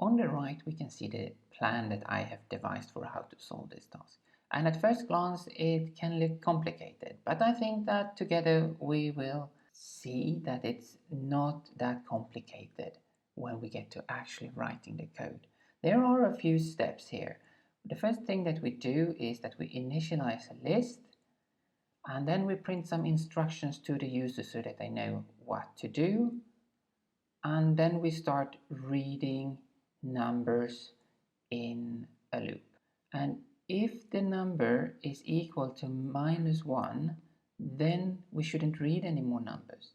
On the right, we can see the plan that I have devised for how to solve this task. And at first glance, it can look complicated, but I think that together we will see that it's not that complicated when we get to actually writing the code. There are a few steps here. The first thing that we do is that we initialize a list, and then we print some instructions to the user so that they know what to do. And then we start reading numbers in a loop. And if the number is equal to -1, then we shouldn't read any more numbers.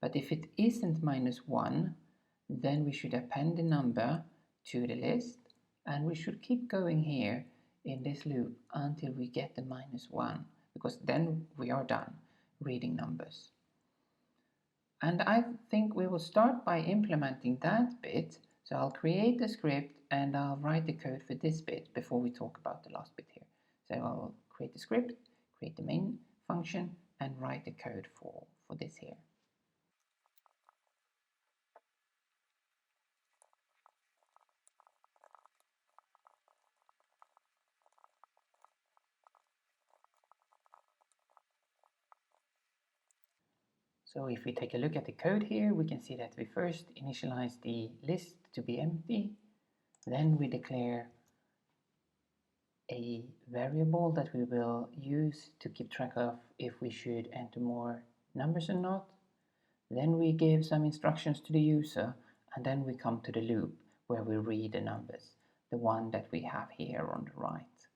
But if it isn't -1, then we should append the number to the list, and we should keep going here in this loop until we get the -1, because then we are done reading numbers. And I think we will start by implementing that bit. So I'll create the script and I'll write the code for this bit before we talk about the last bit here. So I'll create the script, create the main function, and write the code for this here. So if we take a look at the code here, we can see that we first initialize the list to be empty, then we declare a variable that we will use to keep track of if we should enter more numbers or not. Then we give some instructions to the user, and then we come to the loop where we read the numbers, the one that we have here on the right.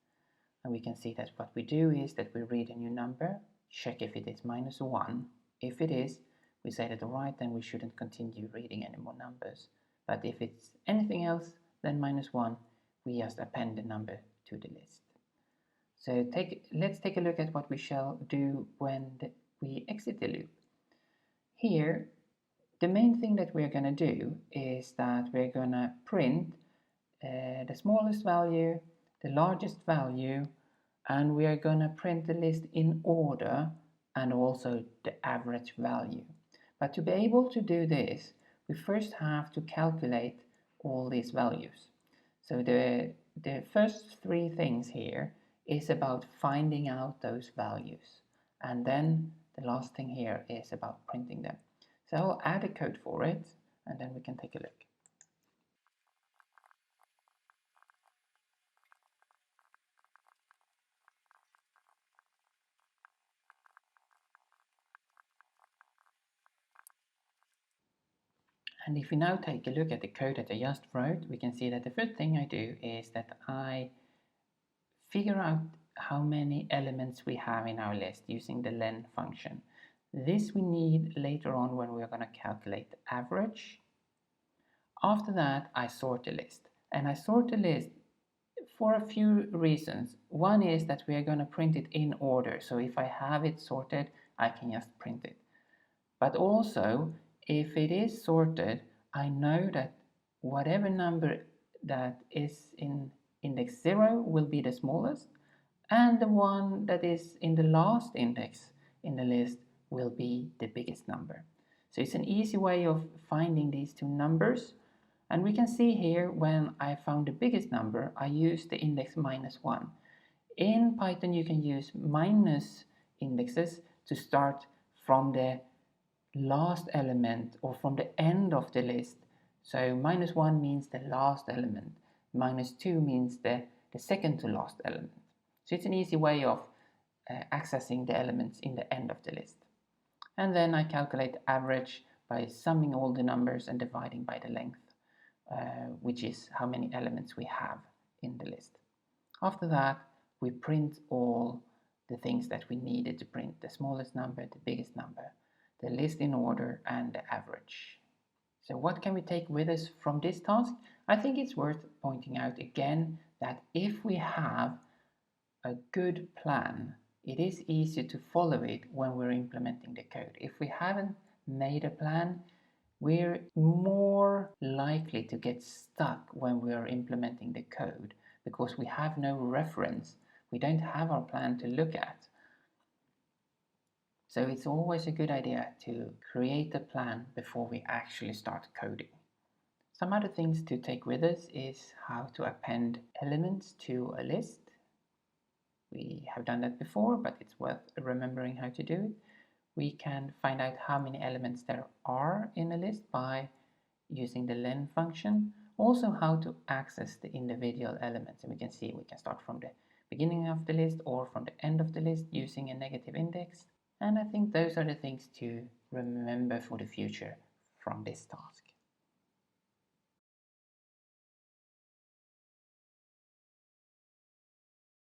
And we can see that what we do is that we read a new number, check if it is -1. If it is, we say that alright, then we shouldn't continue reading any more numbers. But if it's anything else than -1, we just append the number to the list. So let's take a look at what we shall do when we exit the loop. Here, the main thing that we're going to do is that we're going to print the smallest value, the largest value, and we are going to print the list in order and also the average value. But to be able to do this, we first have to calculate all these values. So the first three things here is about finding out those values, and then the last thing here is about printing them. So I'll add a code for it, and then we can take a look. And if we now take a look at the code that I just wrote, we can see that the first thing I do is that I figure out how many elements we have in our list using the len function. This we need later on when we are going to calculate the average. After that, I sort the list. And I sort the list for a few reasons. One is that we are going to print it in order. So if I have it sorted, I can just print it. But also, if it is sorted, I know that whatever number that is in index 0 will be the smallest, and the one that is in the last index in the list will be the biggest number. So it's an easy way of finding these two numbers. And we can see here when I found the biggest number, I used the index -1. In Python, you can use minus indexes to start from the last element or from the end of the list. So -1 means the last element, -2 means the second to last element. So it's an easy way of accessing the elements in the end of the list. And then I calculate the average by summing all the numbers and dividing by the length, which is how many elements we have in the list. After that, we print all the things that we needed to print: the smallest number, the biggest number, the list in order, and the average. So what can we take with us from this task? I think it's worth pointing out again that if we have a good plan, it is easier to follow it when we're implementing the code. If we haven't made a plan, we're more likely to get stuck when we're implementing the code because we have no reference. We don't have our plan to look at. So it's always a good idea to create a plan before we actually start coding. Some other things to take with us is how to append elements to a list. We have done that before, but it's worth remembering how to do it. We can find out how many elements there are in a list by using the len function. Also how to access the individual elements. And we can see we can start from the beginning of the list or from the end of the list using a negative index. And I think those are the things to remember for the future from this task.